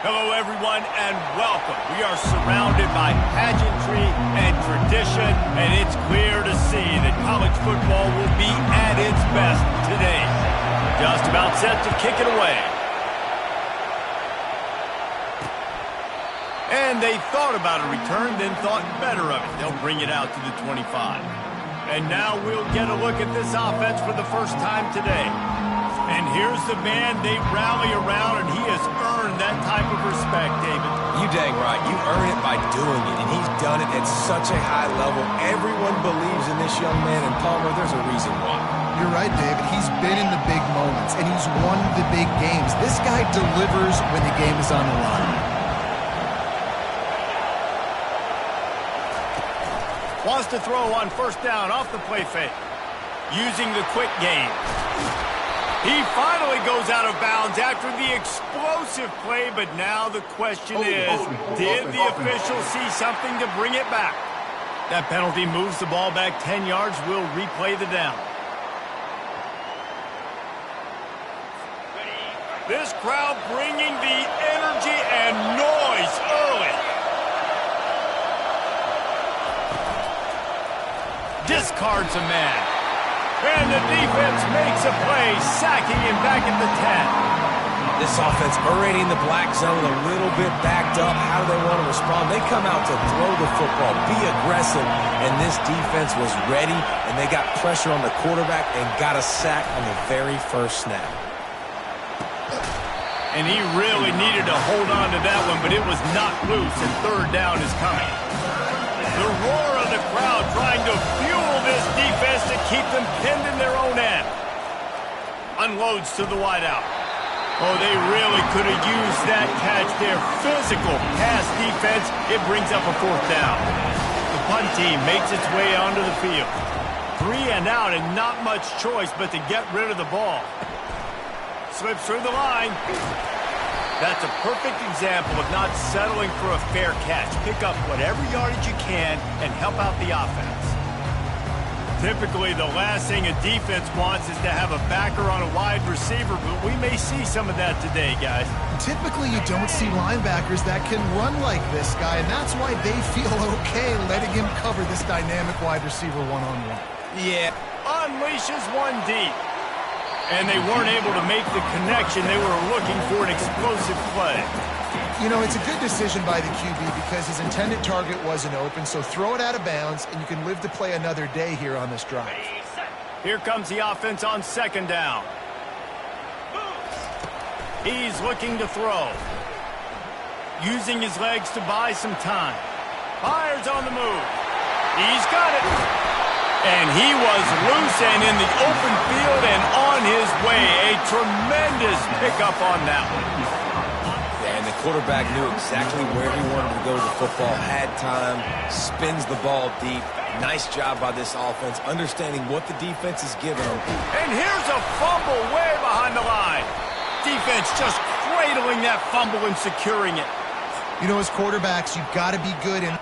Hello, everyone, and welcome. We are surrounded by pageantry and tradition, and it's clear to see that college football will be at its best today. Just about set to kick it away. And they thought about a return, then thought better of it. They'll bring it out to the 25. And now we'll get a look at this offense for the first time today. And here's the man they rally around, and he has earned that type of respect, David. You dang right. You earn it by doing it, and he's done it at such a high level. Everyone believes in this young man, and Palmer, there's a reason why. You're right, David. He's been in the big moments, and he's won the big games. This guy delivers when the game is on the line. Wants to throw on first down off the play fake. Using the quick game. He finally goes out of bounds after the explosive play, but now the question is, did the official see something to bring it back? That penalty moves the ball back 10 yards. We'll replay the down. This crowd bringing the energy and noise early. Discards a man. And the defense makes a play, sacking him back at the 10. This offense already in the black zone, a little bit backed up. How do they want to respond? They come out to throw the football, be aggressive, and this defense was ready, and they got pressure on the quarterback and got a sack on the very first snap. And he really needed to hold on to that one, but it was not loose, and third down is coming. The roar of the crowd trying to fuel this defense to keep them pinned in their own end. Unloads to the wideout. Oh, they really could have used that catch there. Physical pass defense. It brings up a fourth down. The punt team makes its way onto the field. 3 and out and not much choice but to get rid of the ball. Slips through the line. That's a perfect example of not settling for a fair catch. Pick up whatever yardage you can and help out the offense. Typically, the last thing a defense wants is to have a backer on a wide receiver, but we may see some of that today, guys. Typically, you don't see linebackers that can run like this guy, and that's why they feel okay letting him cover this dynamic wide receiver one-on-one. Yeah, unleashes one deep. And they weren't able to make the connection. They were looking for an explosive play. You know, it's a good decision by the QB because his intended target wasn't open, so throw it out of bounds, and you can live to play another day here on this drive. Here comes the offense on second down. He's looking to throw. Using his legs to buy some time. Fires on the move. He's got it. And he was loose and in the open field and on his way. A tremendous pickup on that one. Yeah, and the quarterback knew exactly where he wanted to go with the football, had time, spins the ball deep. Nice job by this offense, understanding what the defense is giving them. And here's a fumble way behind the line. Defense just cradling that fumble and securing it. You know, as quarterbacks, you've got to be good in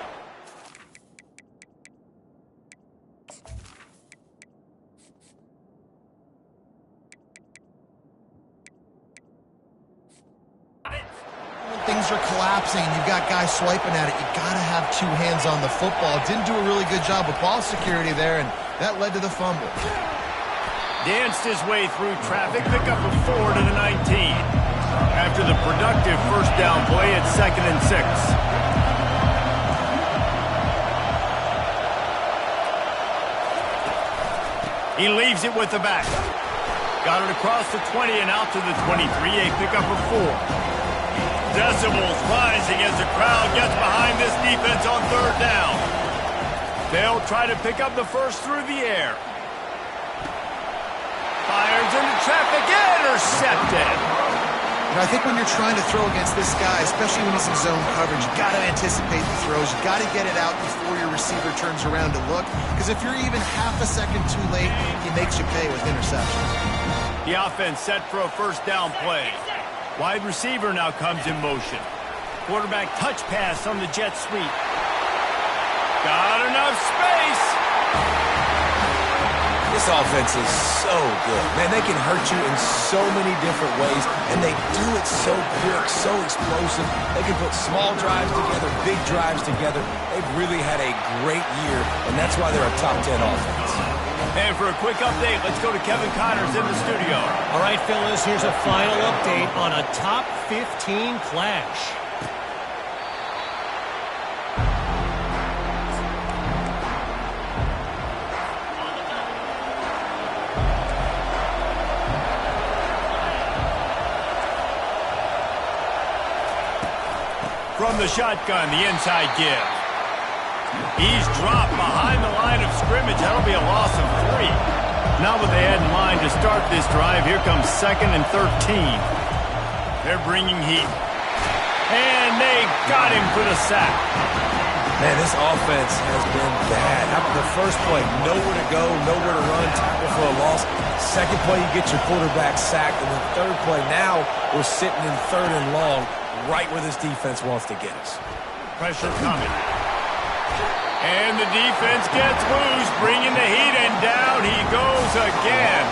things are collapsing and you've got guys swiping at it. You got to have two hands on the football. Didn't do a really good job with ball security there, and that led to the fumble. Danced his way through traffic, pick up a 4 to the 19. After the productive first down play at 2nd and 6. He leaves it with the back. Got it across the 20 and out to the 23. A pickup of 4. Decibels rising as the crowd gets behind this defense on third down. They'll try to pick up the first through the air. Fires into traffic, intercepted. And I think when you're trying to throw against this guy, especially when he's in zone coverage, you got to anticipate the throws. You got to get it out before your receiver turns around to look. Because if you're even half a second too late, he makes you pay with interception. The offense set for a first down play. Wide receiver now comes in motion. Quarterback touch pass on the jet sweep. Got enough space. This offense is so good. Man, they can hurt you in so many different ways, and they do it so quick, so explosive. They can put small drives together, big drives together. They've really had a great year, and that's why they're a top 10 offense. And for a quick update, let's go to Kevin Connors in the studio. All right, fellas, here's a final update on a top 15 clash. From the shotgun, the inside give. He's dropped behind the line of scrimmage. That'll be a loss of 3. Not what they had in mind to start this drive. Here comes 2nd and 13. They're bringing heat. And they got him for the sack. Man, this offense has been bad. How about the first play? Nowhere to go, nowhere to run, tackle for a loss. Second play, you get your quarterback sacked. And the third play, now we're sitting in 3rd and long, right where this defense wants to get us. Pressure coming. And the defense gets loose, bringing the heat, and down he goes again.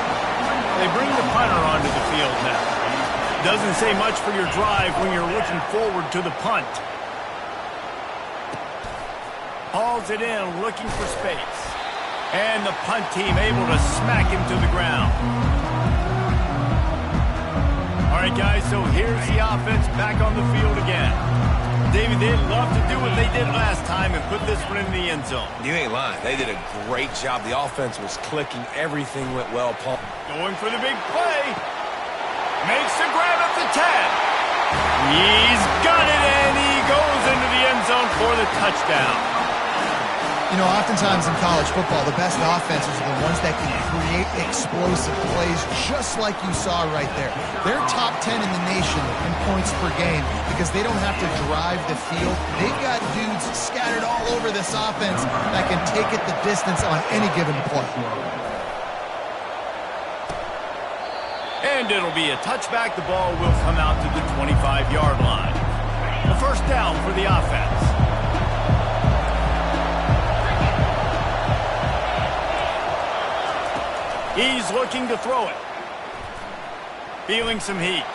They bring the punter onto the field now. Doesn't say much for your drive when you're looking forward to the punt. Hauls it in, looking for space. And the punt team able to smack him to the ground. All right, guys, so here's the offense back on the field again. David, they'd love to do what they did last time and put this one in the end zone. You ain't lying. They did a great job. The offense was clicking. Everything went well. Going for the big play. Makes the grab at the 10. He's got it, and he goes into the end zone for the touchdown. You know, oftentimes in college football, the best offenses are the ones that can create explosive plays just like you saw right there. They're top 10 in the nation in points per game because they don't have to drive the field. They've got dudes scattered all over this offense that can take it the distance on any given play. And it'll be a touchback. The ball will come out to the 25-yard line. The first down for the offense. He's looking to throw it. Feeling some heat.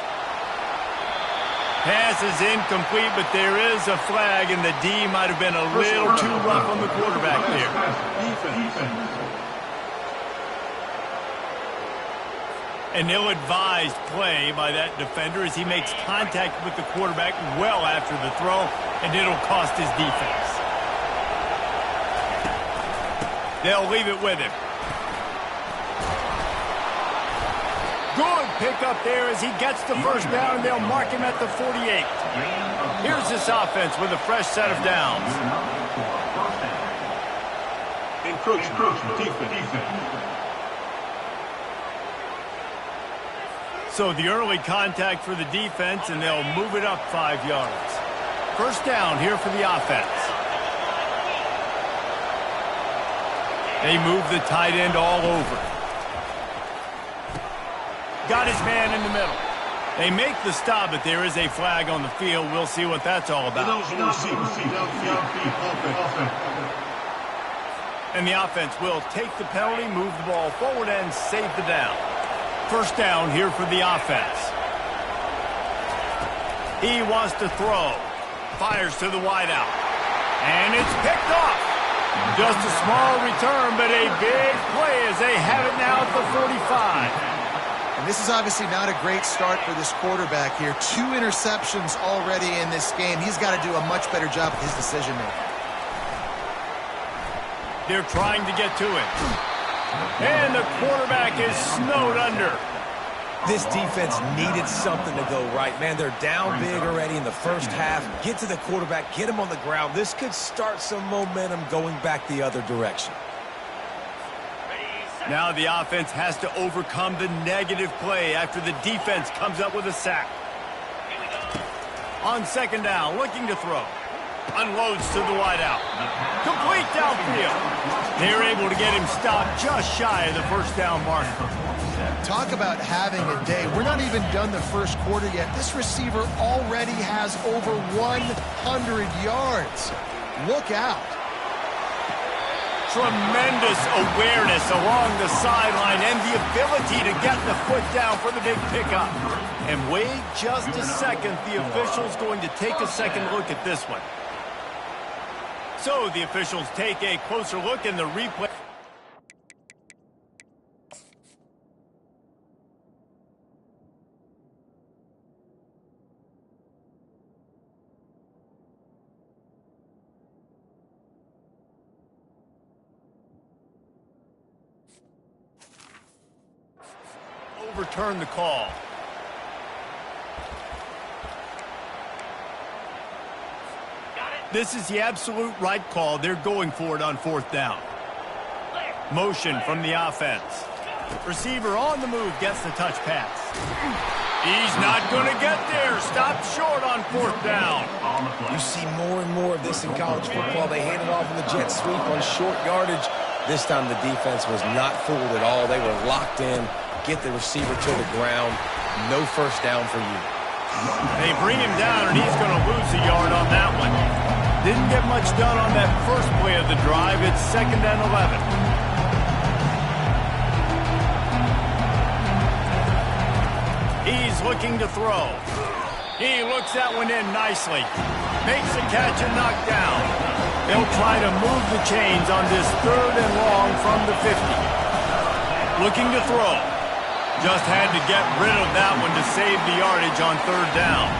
Pass is incomplete, but there is a flag, and the D might have been a little too rough on the quarterback there. An ill-advised play by that defender as he makes contact with the quarterback well after the throw, and it'll cost his defense. They'll leave it with him. Good pickup there as he gets the first down, and they'll mark him at the 48. Here's this offense with a fresh set of downs. Encroachment defense. So the early contact for the defense, and they'll move it up 5 yards. First down here for the offense. They move the tight end all over. Got his man in the middle. They make the stop, but there is a flag on the field. We'll see what that's all about. And the offense will take the penalty, move the ball forward, and save the down. First down here for the offense. He wants to throw. Fires to the wideout. And it's picked off. Just a small return, but a big play as they have it now at the 45. And this is obviously not a great start for this quarterback here. 2 interceptions already in this game. He's got to do a much better job with his decision-making. They're trying to get to it. And the quarterback is snowed under. This defense needed something to go right. Man, they're down big already in the first half. Get to the quarterback, get him on the ground. This could start some momentum going back the other direction. Now the offense has to overcome the negative play after the defense comes up with a sack. On second down, looking to throw. Unloads to the wideout. Complete downfield. They're able to get him stopped just shy of the first down marker. Talk about having a day. We're not even done the first quarter yet. This receiver already has over 100 yards. Look out. Tremendous awareness along the sideline and the ability to get the foot down for the big pickup. And wait just a second, the official's going to take a second look at this one. So the officials take a closer look in the replay. Overturn the call. This is the absolute right call. They're going for it on fourth down. Motion from the offense. Receiver on the move gets the touch pass. He's not going to get there. Stopped short on fourth down. You see more and more of this in college football. They hand it off in the jet sweep on short yardage. This time the defense was not fooled at all. They were locked in. Get the receiver to the ground. No first down for you. They bring him down, and he's going to lose a yard on that one. Didn't get much done on that first play of the drive. It's 2nd and 11. He's looking to throw. He looks that one in nicely. Makes the catch and knocked down. They'll try to move the chains on this 3rd and long from the 50. Looking to throw. Just had to get rid of that one to save the yardage on 3rd down.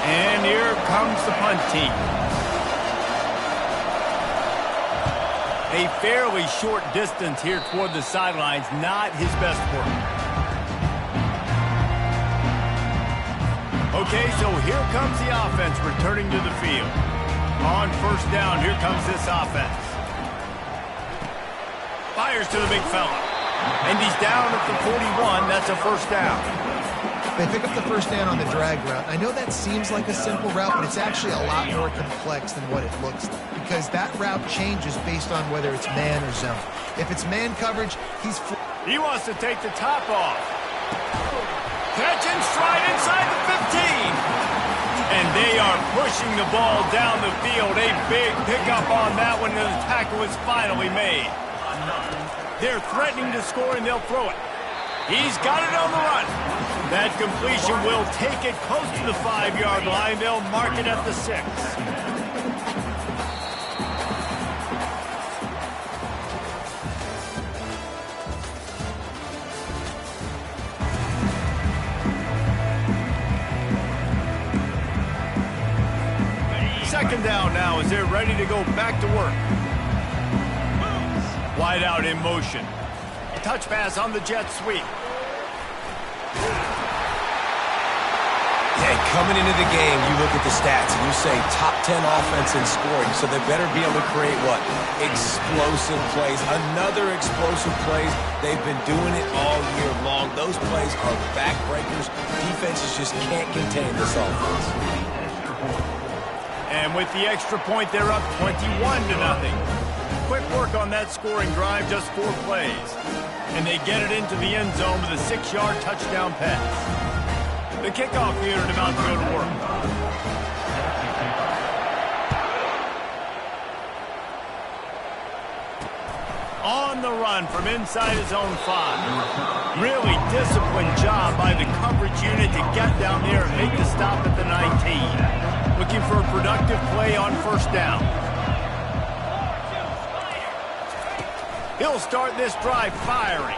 And here comes the punt team. A fairly short distance here toward the sidelines, not his best work. Okay, so here comes the offense returning to the field. On first down, here comes this offense. Fires to the big fella. And he's down at the 41. That's a first down. They pick up the first down on the drag route. I know that seems like a simple route, but it's actually a lot more complex than what it looks like, because that route changes based on whether it's man or zone. If it's man coverage, he wants to take the top off. Catch and stride inside the 15. And they are pushing the ball down the field. A big pickup on that one, and the tackle is finally made. They're threatening to score, and they'll throw it. He's got it on the run. That completion will take it close to the 5-yard line. They'll mark it at the 6. Second down now as they're ready to go back to work. Wide out in motion. Touch pass on the jet sweep. And coming into the game, you look at the stats and you say top 10 offense in scoring, so they better be able to create what? Explosive plays. Another explosive plays. They've been doing it all year long. Those plays are backbreakers. Defenses just can't contain this offense. And with the extra point, they're up 21-0. Quick work on that scoring drive, just 4 plays. And they get it into the end zone with a 6-yard touchdown pass. The kickoff unit about to go to work. On the run from inside his own 5. Really disciplined job by the coverage unit to get down there and make the stop at the 19. Looking for a productive play on first down. He'll start this drive firing.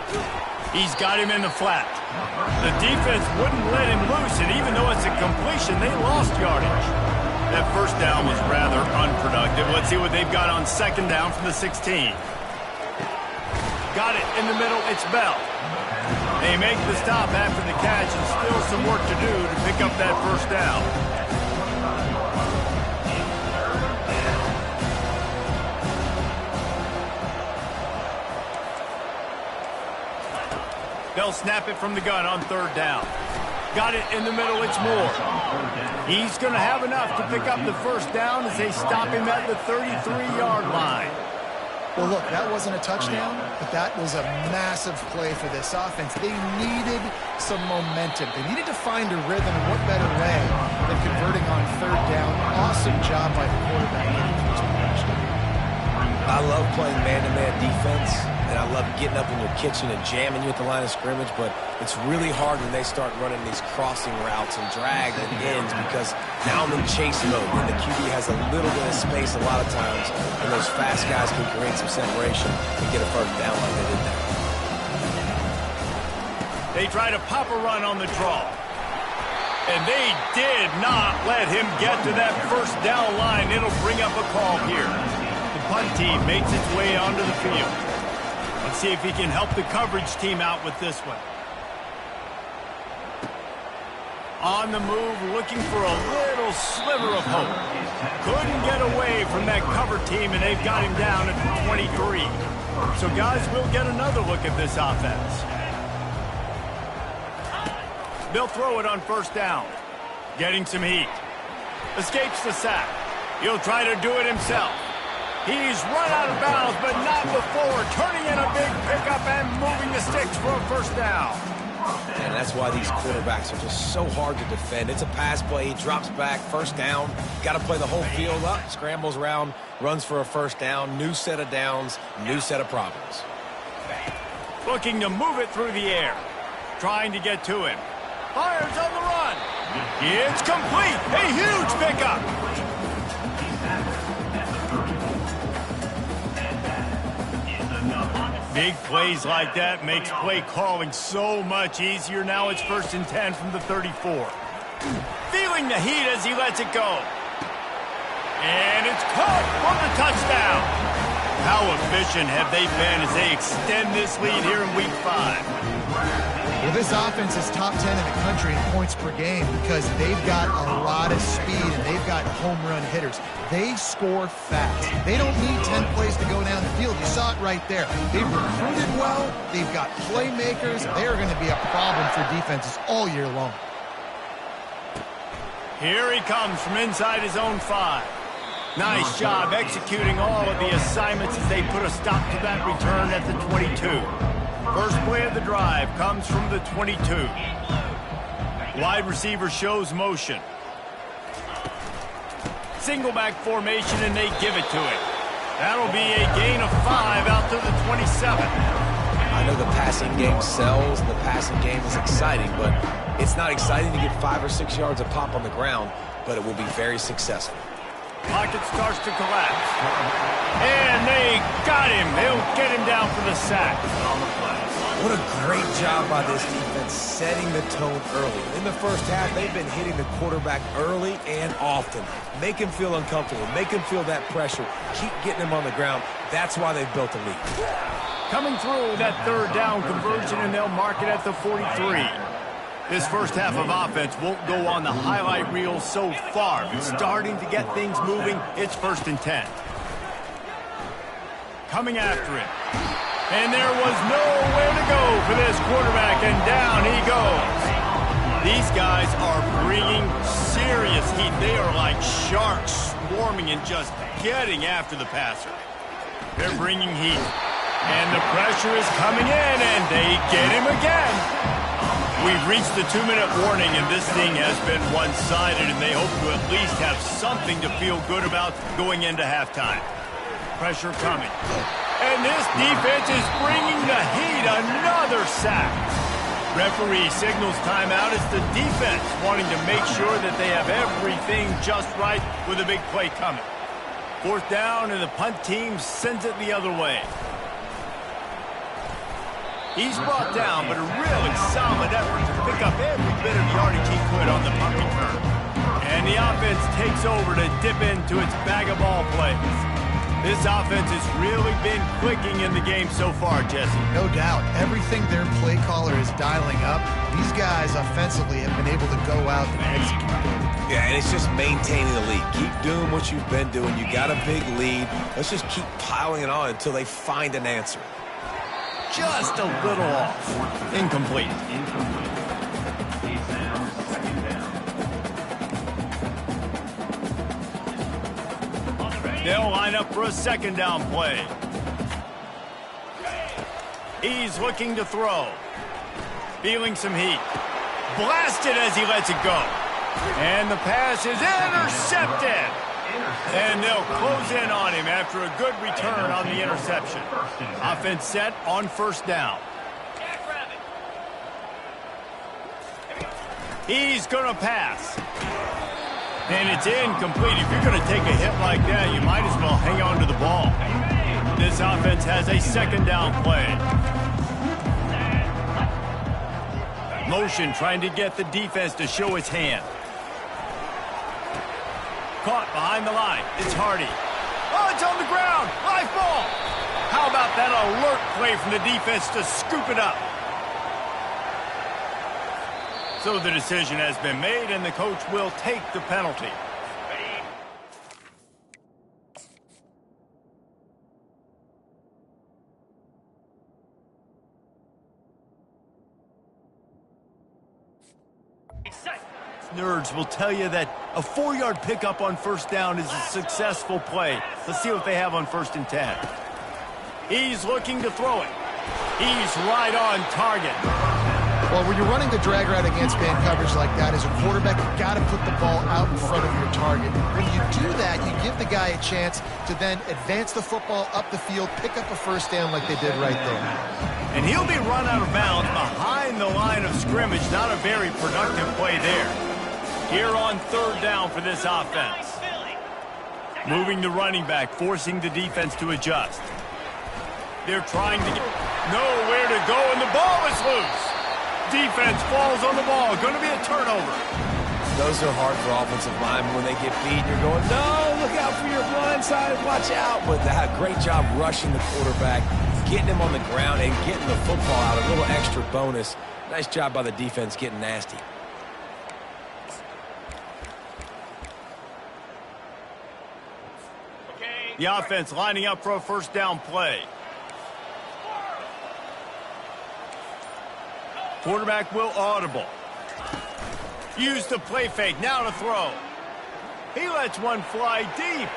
He's got him in the flat. The defense wouldn't let him loose, and even though it's a completion, they lost yardage. That first down was rather unproductive. Let's see what they've got on second down from the 16. Got it in the middle. It's Bell. They make the stop after the catch, and still some work to do to pick up that first down. They'll snap it from the gun on third down. Got it in the middle. It's Moore. He's going to have enough to pick up the first down as they stop him at the 33-yard line. Well, look, that wasn't a touchdown, but that was a massive play for this offense. They needed some momentum. They needed to find a rhythm, and what better way than converting on third down. Awesome job by the quarterback getting to his touchdown. I love playing man-to-man defense, and I love getting up in your kitchen and jamming you at the line of scrimmage, but it's really hard when they start running these crossing routes and drag and ends because now I'm in chase mode, and the QB has a little bit of space a lot of times, and those fast guys can create some separation and get a first down like they did there. They try to pop a run on the draw. And they did not let him get to that first down line. It'll bring up a call here. The punt team makes its way onto the field. Let's see if he can help the coverage team out with this one. On the move, looking for a little sliver of hope. Couldn't get away from that cover team, and they've got him down at the 23. So, guys, we'll get another look at this offense. They'll throw it on first down. Getting some heat. Escapes the sack. He'll try to do it himself. He's run out of bounds, but not before. Turning in a big pickup and moving the sticks for a first down. And that's why these quarterbacks are just so hard to defend. It's a pass play. He drops back, first down. Got to play the whole field up. Scrambles around, runs for a first down. New set of downs, new set of problems. Looking to move it through the air. Trying to get to him. Fires on the run. It's complete. A huge pickup. Big plays like that makes play calling so much easier. Now it's 1st and 10 from the 34. Feeling the heat as he lets it go. And it's caught for the touchdown. How efficient have they been as they extend this lead here in Week 5? Well, this offense is top 10 in the country in points per game because they've got a lot of speed and they've got home run hitters. They score fast. They don't need 10 plays to go down the field. You saw it right there. They've recruited well. They've got playmakers. They are going to be a problem for defenses all year long. Here he comes from inside his own 5. Nice job executing all of the assignments as they put a stop to that return at the 22. First play of the drive comes from the 22. Wide receiver shows motion. Single back formation, and they give it to him. That'll be a gain of 5 out to the 27. I know the passing game sells, the passing game is exciting, but it's not exciting to get 5 or 6 yards a pop on the ground, but it will be very successful. Pocket starts to collapse. And they got him. They'll get him down for the sack. What a great job by this defense setting the tone early. In the first half, they've been hitting the quarterback early and often. Make him feel uncomfortable. Make him feel that pressure. Keep getting him on the ground. That's why they've built a lead. Coming through that third down conversion, and they'll mark it at the 43. This first half of offense won't go on the highlight reel so far. But starting to get things moving, it's 1st and 10. Coming after it. And there was nowhere to go for this quarterback, and down he goes. These guys are bringing serious heat. They are like sharks swarming and just getting after the passer. They're bringing heat. And the pressure is coming in, and they get him again. We've reached the 2-minute warning, and this thing has been one-sided, and they hope to at least have something to feel good about going into halftime. Pressure coming. And this defense is bringing the heat. Another sack. Referee signals timeout as the defense wanting to make sure that they have everything just right with a big play coming. 4th down, and the punt team sends it the other way. He's brought down, but a really solid effort to pick up every bit of yardage he could on the punt return. And the offense takes over to dip into its bag of ball plays. This offense has really been clicking in the game so far, Jesse. No doubt. Everything their play caller is dialing up, these guys offensively have been able to go out and execute. Yeah, and it's just maintaining the lead. Keep doing what you've been doing. You got a big lead. Let's just keep piling it on until they find an answer. Just a little off. Incomplete. They'll line up for a 2nd down play. He's looking to throw. Feeling some heat. Blasted as he lets it go. And the pass is intercepted. And they'll close in on him after a good return on the interception. Offense set on first down. He's going to pass. And it's incomplete. If you're going to take a hit like that, you might as well hang on to the ball. This offense has a second down play. Motion trying to get the defense to show its hand. Caught behind the line. It's Hardy. Oh, it's on the ground. Live ball. How about that alert play from the defense to scoop it up? So the decision has been made, and the coach will take the penalty. Nerds will tell you that a 4-yard pickup on first down is a successful play. Let's see what they have on 1st and 10. He's looking to throw it. He's right on target. Well, when you're running the drag route against man coverage like that, as a quarterback, you've got to put the ball out in front of your target. When you do that, you give the guy a chance to then advance the football up the field, pick up a first down like they did right there. And he'll be run out of bounds behind the line of scrimmage. Not a very productive play there. Here on 3rd down for this offense. Moving the running back, forcing the defense to adjust. They're trying to get nowhere to go, and the ball is loose. Defense falls on the ball. Going to be a turnover. Those are hard for offensive linemen when they get beat. You're going, no, look out for your blind side. Watch out. But that great job rushing the quarterback, getting him on the ground, and getting the football out. A little extra bonus. Nice job by the defense getting nasty. The offense lining up for a first down play. Quarterback will audible. Use the play fake. Now to throw. He lets one fly deep.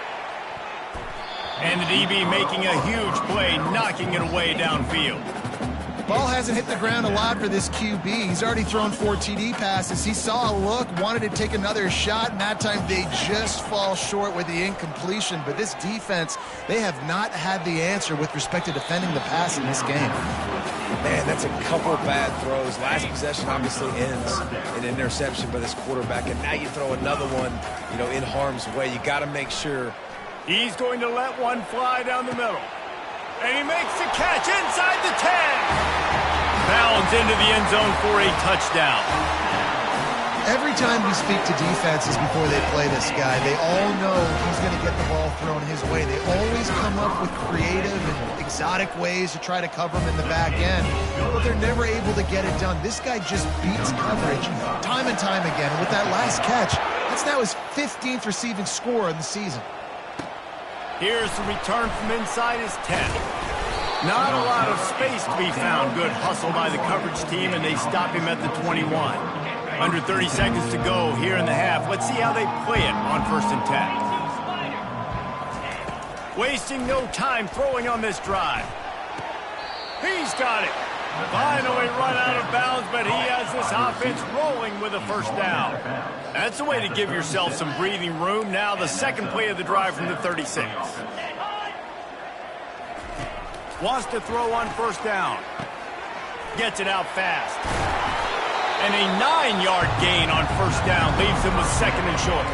And the DB making a huge play, knocking it away downfield. Ball hasn't hit the ground a lot for this QB. He's already thrown 4 TD passes. He saw a look, wanted to take another shot, and that time they just fall short with the incompletion. But this defense, they have not had the answer with respect to defending the pass in this game. Man, that's a couple bad throws. Last possession obviously ends in an interception by this quarterback, and now you throw another one, in harm's way. You got to make sure. He's going to let one fly down the middle. And he makes the catch inside the 10. Bounds into the end zone for a touchdown. Every time we speak to defenses before they play this guy, they all know he's going to get the ball thrown his way. They always come up with creative and exotic ways to try to cover him in the back end, but they're never able to get it done. This guy just beats coverage time and time again. And with that last catch, that's now his 15th receiving score in the season. Here's the return from inside his 10. Not a lot of space to be found. Good hustle by the coverage team, and they stop him at the 21. Under 30 seconds to go here in the half. Let's see how they play it on 1st and 10. Wasting no time throwing on this drive. He's got it. Finally run out of bounds, but he has this offense rolling with a first down. That's the way to give yourself some breathing room. Now the second play of the drive from the 36. Wants to throw on first down. Gets it out fast. And a 9-yard gain on first down leaves him with 2nd and short.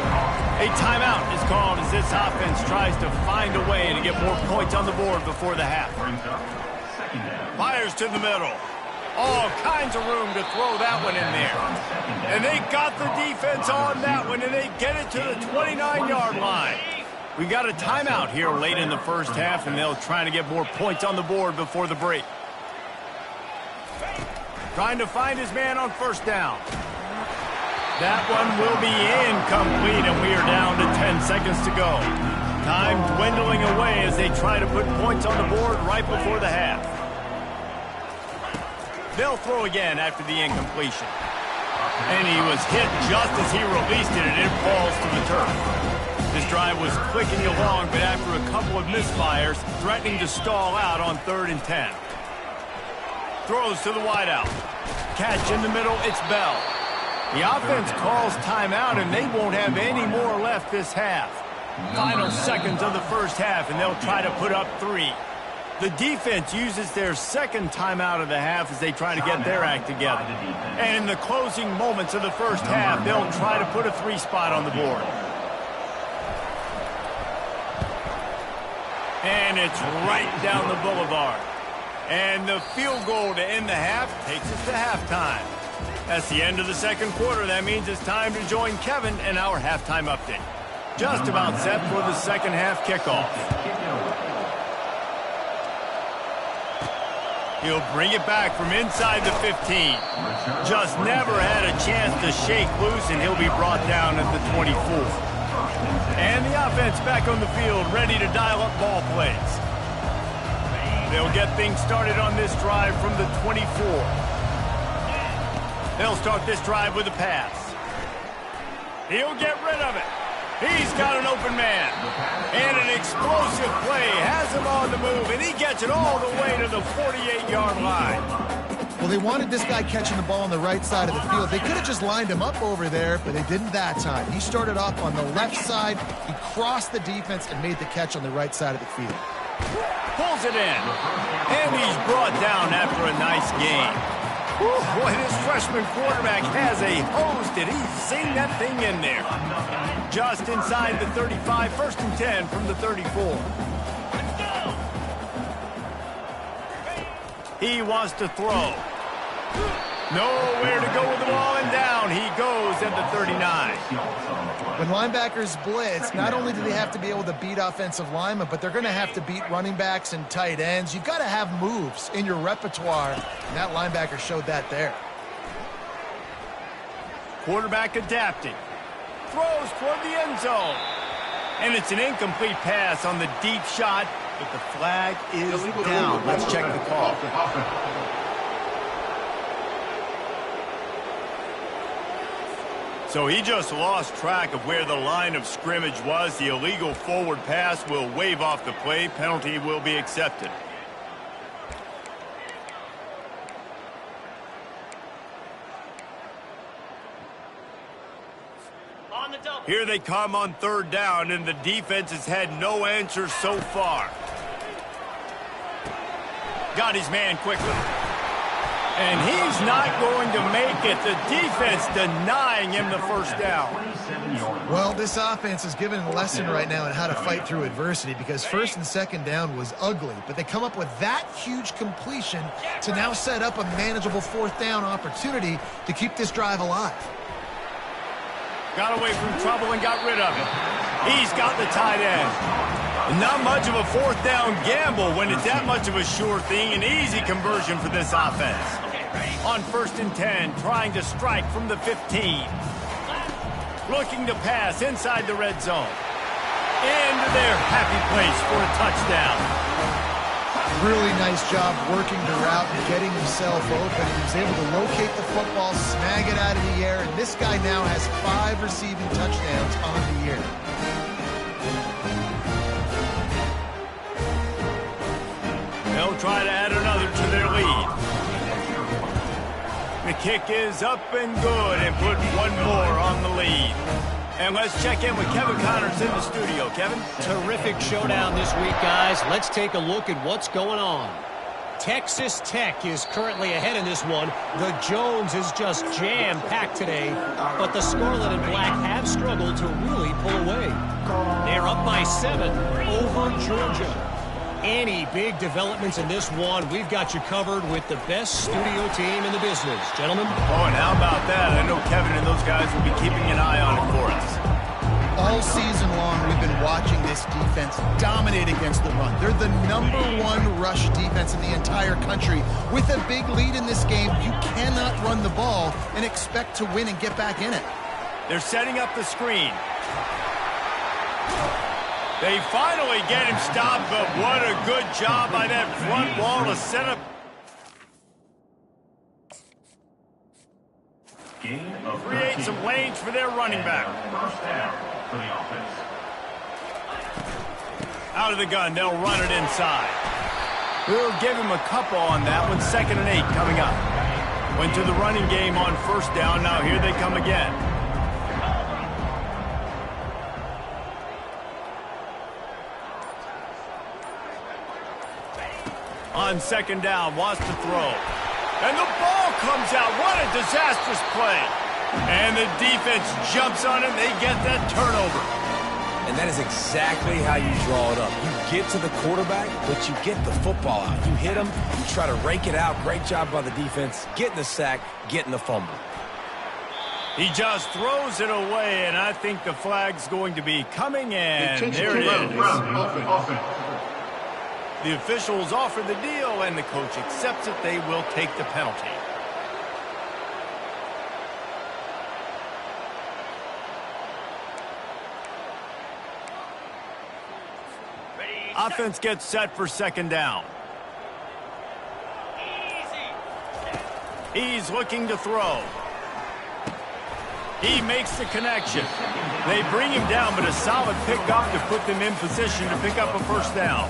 A timeout is called as this offense tries to find a way to get more points on the board before the half. Fires to the middle. All kinds of room to throw that one in there. And they got the defense on that one, and they get it to the 29-yard line. We got a timeout here late in the first half, and they'll try to get more points on the board before the break. Trying to find his man on first down. That one will be incomplete, and we are down to 10 seconds to go. Time dwindling away as they try to put points on the board right before the half. They'll throw again after the incompletion. And he was hit just as he released it, and it falls to the turf. This drive was clicking along, but after a couple of misfires, threatening to stall out on 3rd and 10. Throws to the wideout. Catch in the middle, it's Bell. The offense calls timeout, and they won't have any more left this half. Final seconds of the first half, and they'll try to put up 3. The defense uses their second timeout of the half as they try to get their act together. And in the closing moments of the first half, they'll try to put a 3 spot on the board. And it's right down the boulevard. And the field goal to end the half takes us to halftime. That's the end of the second quarter. That means it's time to join Kevin and our halftime update. Just about set for the second half kickoff. He'll bring it back from inside the 15. Just never had a chance to shake loose, and he'll be brought down at the 24. And the offense back on the field, ready to dial up ball plays. They'll get things started on this drive from the 24. They'll start this drive with a pass. He'll get rid of it. He's got an open man. And an explosive play has him on the move, and he gets it all the way to the 48-yard line. Well, they wanted this guy catching the ball on the right side of the field. They could have just lined him up over there, but they didn't that time. He started off on the left side. He crossed the defense and made the catch on the right side of the field. Pulls it in. And he's brought down after a nice game. Boy, this freshman quarterback has a hose. Did he sing that thing in there? Just inside the 35, 1st and 10 from the 34. He wants to throw. Nowhere to go with the ball, and down he goes at the 39. When linebackers blitz, not only do they have to be able to beat offensive linemen, but they're going to have to beat running backs and tight ends. You've got to have moves in your repertoire, and that linebacker showed that there. Quarterback adapting. Throws toward the end zone. And it's an incomplete pass on the deep shot, but the flag is down. Let's check the call. So he just lost track of where the line of scrimmage was. The illegal forward pass will wave off the play. Penalty will be accepted. Here they come on 3rd down, and the defense has had no answers so far. Got his man quickly. And he's not going to make it. The defense denying him the 1st down. Well, this offense is giving a lesson right now on how to fight through adversity, because 1st and 2nd down was ugly, but they come up with that huge completion to now set up a manageable 4th down opportunity to keep this drive alive. Got away from trouble and got rid of it. He's got the tight end. Not much of a 4th down gamble when it's that much of a sure thing. An easy conversion for this offense. On 1st and 10, trying to strike from the 15. Looking to pass inside the red zone. Into their happy place for a touchdown. Really nice job working the route and getting himself open. He was able to locate the football, snag it out of the air, and this guy now has 5 receiving touchdowns on the year. They'll try to add another to their lead. The kick is up and good, and put one more on the lead. And let's check in with Kevin Connors in the studio. Kevin? Terrific showdown this week, guys. Let's take a look at what's going on. Texas Tech is currently ahead in this one. The Jones is just jam-packed today, but the Scarlet and Black have struggled to really pull away. They're up by 7 over Georgia. Any big developments in this one, we've got you covered with the best studio team in the business. Gentlemen? Oh, and how about that? I know Kevin and those guys will be keeping an eye on it for us. All season long, we've been watching this defense dominate against the run. They're the #1 rush defense in the entire country. With a big lead in this game, you cannot run the ball and expect to win and get back in it. They're setting up the screen. They finally get him stopped, but what a good job by that front wall to set up. Create some lanes for their running back. Out of the gun, they'll run it inside. We'll give him a couple on that one. 2nd and 8 coming up. Went to the running game on 1st down. Now here they come again. On second down, wants to throw. And the ball comes out. What a disastrous play. And the defense jumps on it. They get that turnover. And that is exactly how you draw it up. You get to the quarterback, but you get the football out. You hit him, you try to rake it out. Great job by the defense. Getting the sack, getting the fumble. He just throws it away, and I think the flag's going to be coming, and there it is. The officials offer the deal, and the coach accepts it. They will take the penalty. Offense gets set for second down. He's looking to throw. He makes the connection. They bring him down, but a solid pickup to put them in position to pick up a first down.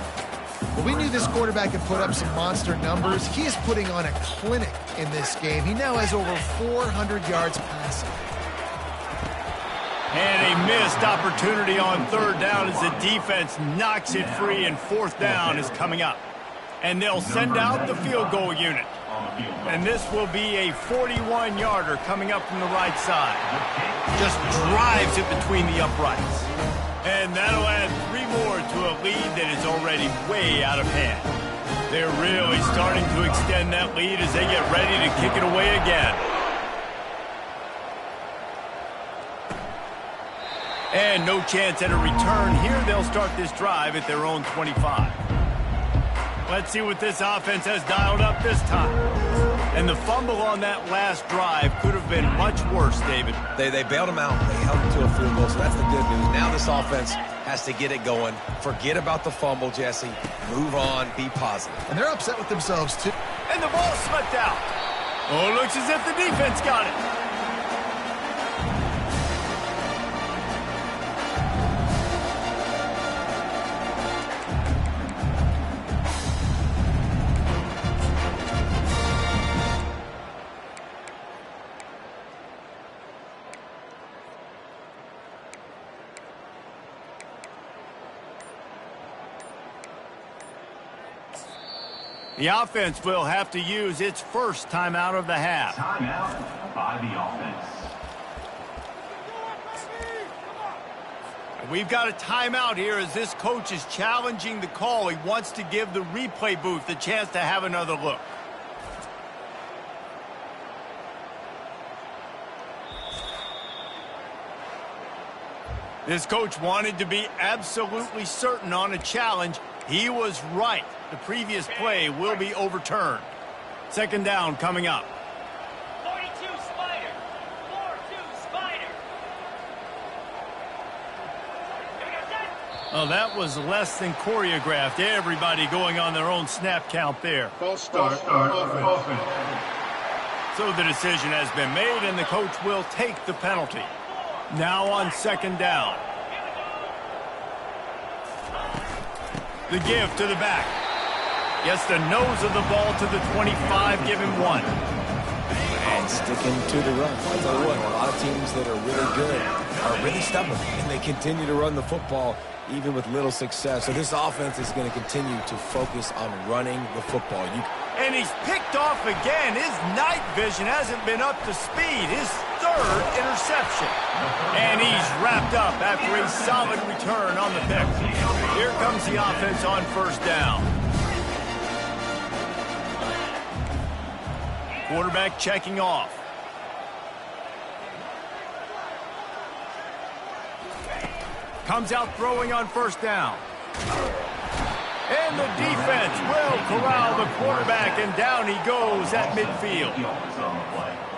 Well, we knew this quarterback could put up some monster numbers. He is putting on a clinic in this game. He now has over 400 yards passing. And a missed opportunity on third down as the defense knocks it free, and fourth down is coming up. And they'll send out the field goal unit. And this will be a 41-yarder coming up from the right side. Just drives it between the uprights. And that'll add 3 more to a lead that is already way out of hand. They're really starting to extend that lead as they get ready to kick it away again. And no chance at a return here. They'll start this drive at their own 25. Let's see what this offense has dialed up this time. And the fumble on that last drive could have been much worse, David. They bailed him out. They held him to a field goal, so that's the good news. Now this offense has to get it going. Forget about the fumble, Jesse. Move on. Be positive. And they're upset with themselves, too. And the ball slipped out. Oh, it looks as if the defense got it. The offense will have to use its first timeout of the half. Timeout by the offense. We've got a timeout here as this coach is challenging the call. He wants to give the replay booth a chance to have another look. This coach wanted to be absolutely certain on a challenge. He was right. The previous play will be overturned. Second down coming up. 42 Spider. 4-2 Spider. Oh, that was less than choreographed. Everybody going on their own snap count there. False start. Offense. So the decision has been made, and the coach will take the penalty. Now on second down. The give to the back. Gets the nose of the ball to the 25, give him 1. And sticking to the run. I'll tell you what, a lot of teams that are really good are really stubborn, and they continue to run the football even with little success. So this offense is going to continue to focus on running the football. And he's picked off again. His night vision hasn't been up to speed. His third interception. And he's wrapped up after a solid return on the pick. Here comes the offense on first down. Quarterback checking off. Comes out throwing on first down. And the defense will corral the quarterback, and down he goes at midfield.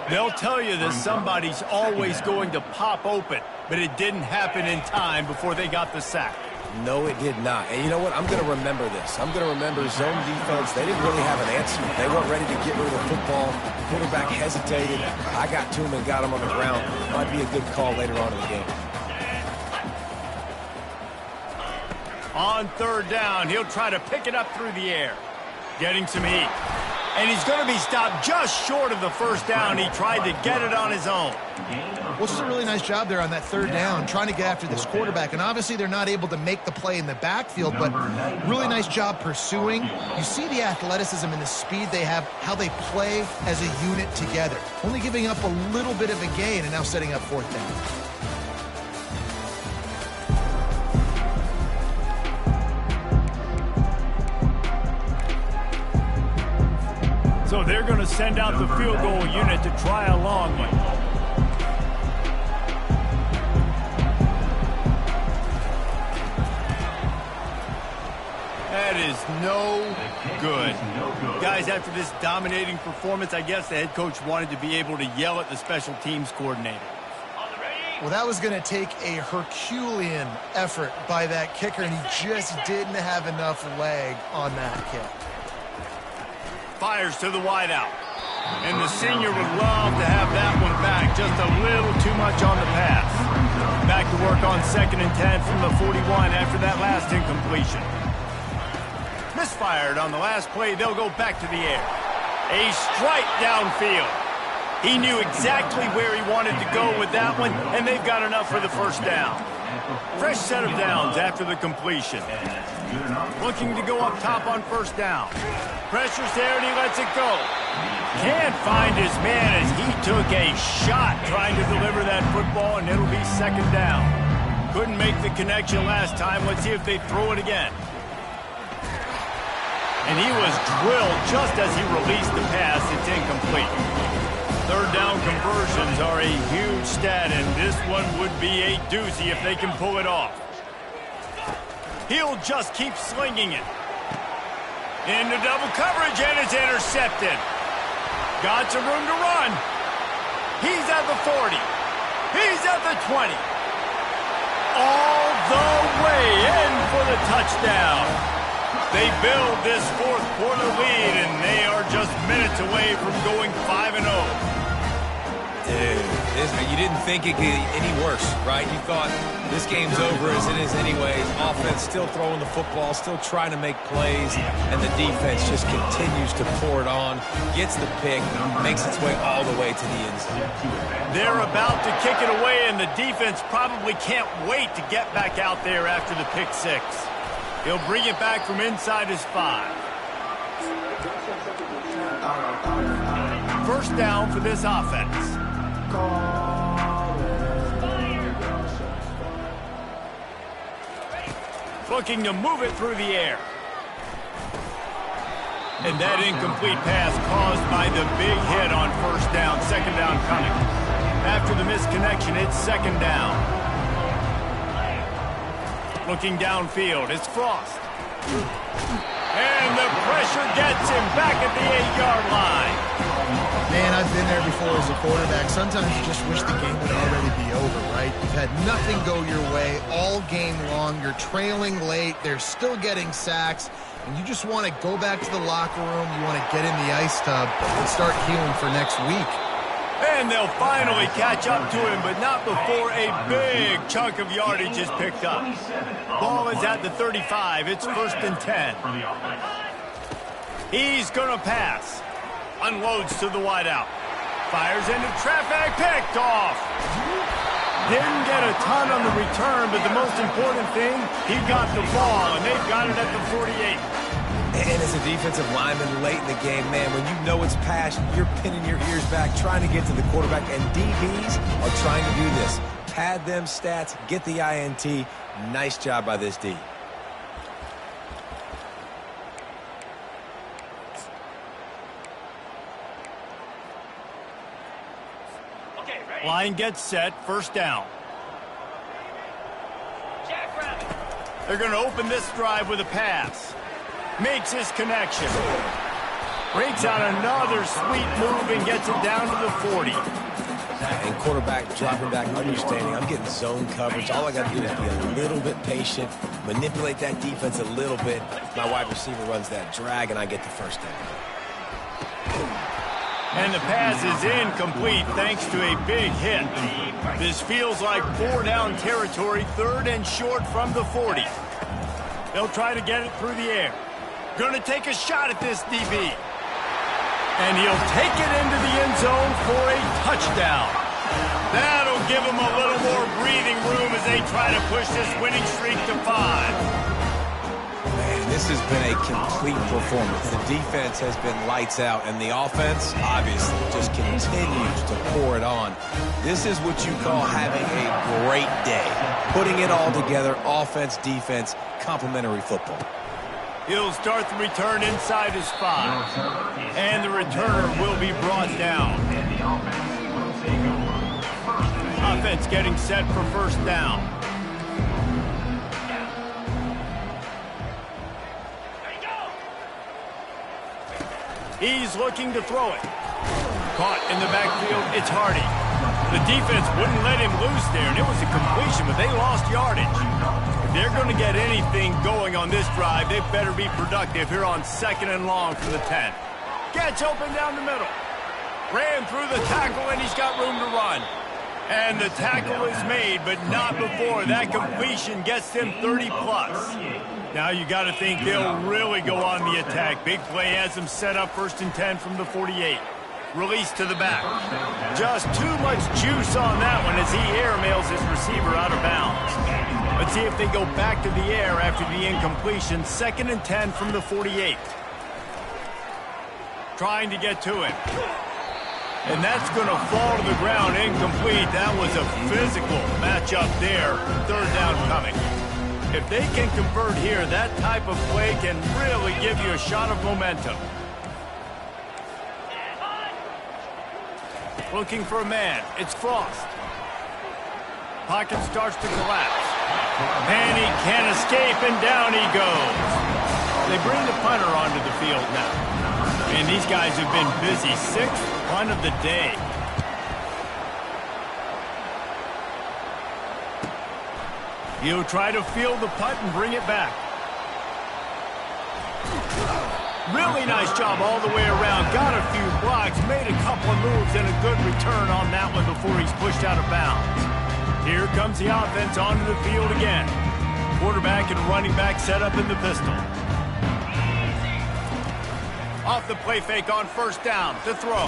They'll tell you that somebody's always going to pop open, but it didn't happen in time before they got the sack. No, it did not. And you know what? I'm going to remember this. I'm going to remember zone defense. They didn't really have an answer. They weren't ready to get rid of the football. The quarterback hesitated. I got to him and got him on the ground. Might be a good call later on in the game. On third down, he'll try to pick it up through the air. Getting some heat. And he's going to be stopped just short of the first down. He tried to get it on his own. Well, just a really nice job there on that third down, trying to get after this quarterback. And obviously they're not able to make the play in the backfield, but really nice job pursuing. You see the athleticism and the speed they have, how they play as a unit together. Only giving up a little bit of a gain and now setting up fourth down. So they're going to send out the field goal unit to try a long one. That is no good. Guys, after this dominating performance, I guess the head coach wanted to be able to yell at the special teams coordinator. Well, that was going to take a Herculean effort by that kicker, and he just didn't have enough leg on that kick. Fires to the wideout. And the senior would love to have that one back. Just a little too much on the pass. Back to work on 2nd and 10 from the 41 after that last incompletion. Misfired on the last play. They'll go back to the air. A strike downfield. He knew exactly where he wanted to go with that one, and they've got enough for the first down. Fresh set of downs after the completion. Looking to go up top on first down. Pressure's there, and he lets it go. Can't find his man as he took a shot trying to deliver that football, and it'll be 2nd down. Couldn't make the connection last time. Let's see if they throw it again. And he was drilled just as he released the pass. It's incomplete. 3rd down conversions are a huge stat, and this one would be a doozy if they can pull it off. He'll just keep slinging it. Into double coverage, and it's intercepted. Got some room to run. He's at the 40. He's at the 20. All the way in for the touchdown. They build this 4th quarter lead, and they are just minutes away from going 5-0. Dude, you didn't think it could get any worse, right? You thought this game's over as it is anyways. Offense still throwing the football, still trying to make plays, and the defense just continues to pour it on, gets the pick, makes its way all the way to the end zone. They're about to kick it away, and the defense probably can't wait to get back out there after the pick 6. He'll bring it back from inside his 5. First down for this offense. Looking to move it through the air. And that incomplete pass caused by the big hit on first down. 2nd down coming. After the misconnection, it's 2nd down. Looking downfield, it's Frost. And the pressure gets him back at the 8-yard line. Man, I've been there before as a quarterback. Sometimes you just wish the game would already be over, right? You've had nothing go your way all game long. You're trailing late. They're still getting sacks. And you just want to go back to the locker room. You want to get in the ice tub and start healing for next week. And they'll finally catch up to him, but not before a big chunk of yardage is picked up. Ball is at the 35. It's 1st and 10. He's going to pass. Unloads to the wideout. Fires into traffic. Picked off. Didn't get a ton on the return, but the most important thing, he got the ball, and they've got it at the 48. And as a defensive lineman late in the game, man, when you know it's passed, you're pinning your ears back, trying to get to the quarterback, and DBs are trying to do this. Pad them stats, get the INT. Nice job by this D. Line gets set, first down. They're going to open this drive with a pass. Makes his connection. Breaks out another sweet move and gets it down to the 40. And quarterback dropping back, understanding I'm getting zone coverage. All I got to do is be a little bit patient, manipulate that defense a little bit. My wide receiver runs that drag, and I get the first down. And the pass is incomplete thanks to a big hit. This feels like 4-down territory, 3rd and short from the 40. They'll try to get it through the air. Going to take a shot at this DB. And he'll take it into the end zone for a touchdown. That'll give him a little more breathing room as they try to push this winning streak to 5. Man, this has been a complete performance. The defense has been lights out, and the offense, obviously, just continues to pour it on. This is what you call having a great day. Putting it all together, offense, defense, complementary football. He'll start the return inside his 5. And the returner will be brought down. Offense getting set for first down. He's looking to throw it. Caught in the backfield, it's Hardy. The defense wouldn't let him loose there, and it was a completion, but they lost yardage. If they're going to get anything going on this drive, they better be productive here on 2nd and long for the 10. Catch open down the middle. Ran through the tackle, and he's got room to run. And the tackle is made, but not before. That completion gets them 30-plus. Now you got to think they'll really go on the attack. Big play has them set up 1st and 10 from the 48. Release to the back. Just too much juice on that one as he airmails his receiver out of bounds. Let's see if they go back to the air after the incompletion. 2nd and 10 from the 48. Trying to get to him. And that's going to fall to the ground incomplete. That was a physical matchup there. 3rd down coming. If they can convert here, that type of play can really give you a shot of momentum. Looking for a man. It's Frost. Pocket starts to collapse. And he can't escape, and down he goes. They bring the punter onto the field now. And these guys have been busy. 6th punt of the day. He'll try to field the punt and bring it back. Really nice job all the way around. Got a few blocks, made a couple of moves, and a good return on that one before he's pushed out of bounds. Here comes the offense onto the field again. Quarterback and running back set up in the pistol. Off the play fake on 1st down to throw.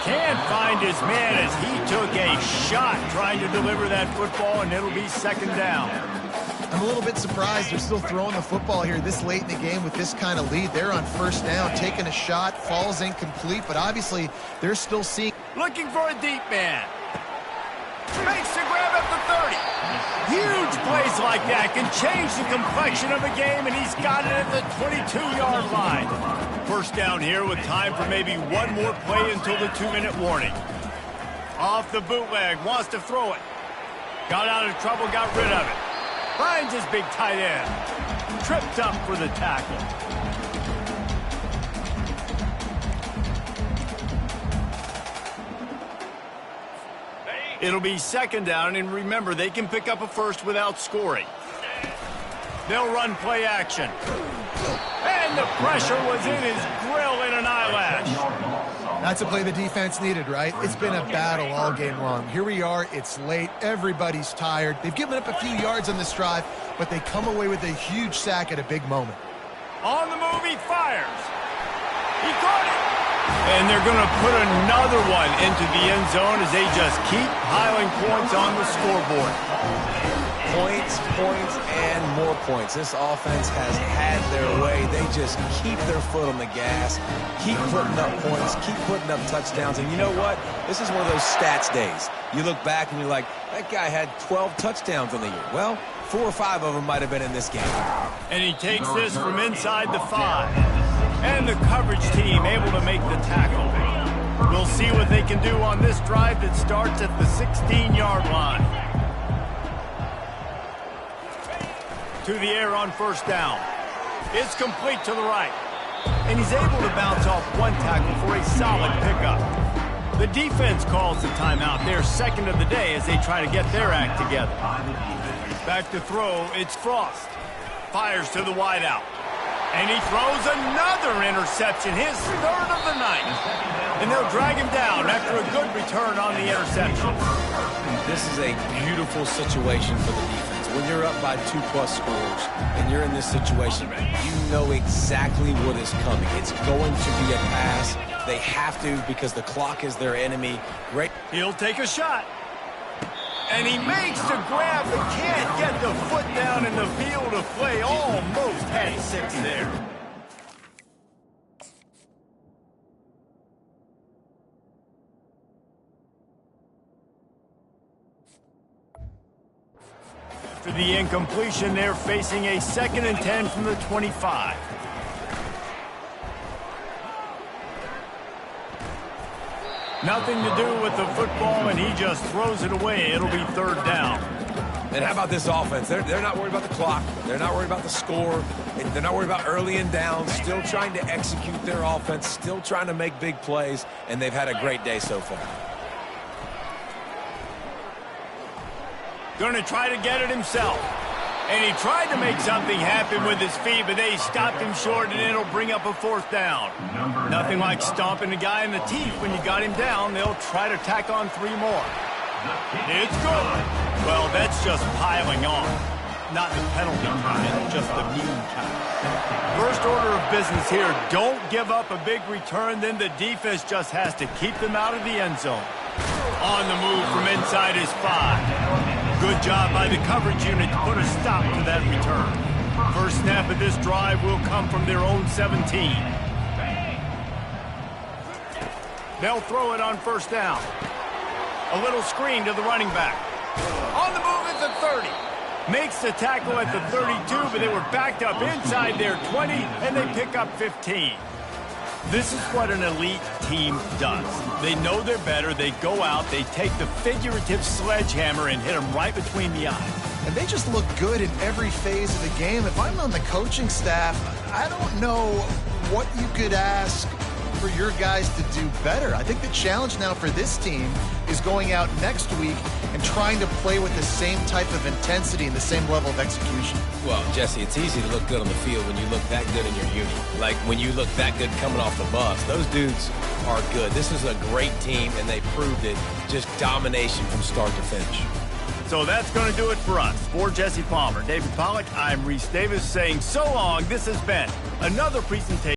Can't find his man as he took a shot trying to deliver that football, and it'll be 2nd down. I'm a little bit surprised they're still throwing the football here this late in the game with this kind of lead. They're on 1st down, taking a shot, falls incomplete, but obviously they're still seeing. Looking for a deep man. Makes the grab at the 30. Huge plays like that can change the complexion of a game, and he's got it at the 22-yard line. 1st down here with time for maybe one more play until the 2-minute warning. Off the bootleg, wants to throw it. Got out of trouble, got rid of it. Finds his big tight end. Tripped up for the tackle. It'll be 2nd down, and remember, they can pick up a first without scoring. They'll run play action. And the pressure was in his grill in an eyelash. That's a play the defense needed, right? It's been a battle all game long. Here we are. It's late. Everybody's tired. They've given up a few yards on this drive, but they come away with a huge sack at a big moment. On the move, he fires. He caught it. And they're going to put another one into the end zone as they just keep piling points on the scoreboard. Points, points, and more points. This offense has had their way. They just keep their foot on the gas, keep putting up points, keep putting up touchdowns. And you know what? This is one of those stats days. You look back and you're like, that guy had 12 touchdowns in the year. Well, 4 or 5 of them might have been in this game. And he takes this from inside the 5. And the coverage team able to make the tackle. We'll see what they can do on this drive that starts at the 16-yard line. To the air on 1st down. It's complete to the right. And he's able to bounce off one tackle for a solid pickup. The defense calls the timeout. They're 2nd of the day as they try to get their act together. Back to throw, it's Frost. Fires to the wideout. And he throws another interception, his 3rd of the night. And they'll drag him down after a good return on the interception. This is a beautiful situation for the defense. when you're up by 2+ scores and you're in this situation, you know exactly what is coming. It's going to be a pass. They have to because the clock is their enemy. Great. He'll take a shot. And he makes the grab, but can't get the foot down in the field of play. Almost had 6 there. For the incompletion, they're facing a 2nd and 10 from the 25. Nothing to do with the football, and he just throws it away. It'll be 3rd down. And how about this offense? They're not worried about the clock. They're not worried about the score. They're not worried about early and down. Still trying to execute their offense. Still trying to make big plays, and they've had a great day so far. Going to try to get it himself. And he tried to make something happen with his feet, but they stopped him short, and it'll bring up a 4th down. Nothing like stomping a guy in the teeth when you got him down. They'll try to tack on 3 more. It's good. Well, that's just piling on. Not the penalty kind, just the mean kind. First order of business here, don't give up a big return, then the defense just has to keep them out of the end zone. On the move from inside his 5. Good job by the coverage unit to put a stop to that return. First snap of this drive will come from their own 17. They'll throw it on 1st down. A little screen to the running back. On the move at the 30. Makes the tackle at the 32, but they were backed up inside their 20, and they pick up 15. This is what an elite team does. They know they're better. They go out. They take the figurative sledgehammer and hit them right between the eyes. And they just look good in every phase of the game. If I'm on the coaching staff, I don't know what you could ask for your guys to do better. I think the challenge now for this team is going out next week and trying to play with the same type of intensity and the same level of execution. Well, Jesse, it's easy to look good on the field when you look that good in your uni. Like when you look that good coming off the bus. Those dudes are good. This is a great team, and they proved it. Just domination from start to finish. So that's going to do it for us. For Jesse Palmer, David Pollack, I'm Reese Davis saying so long. This has been another presentation.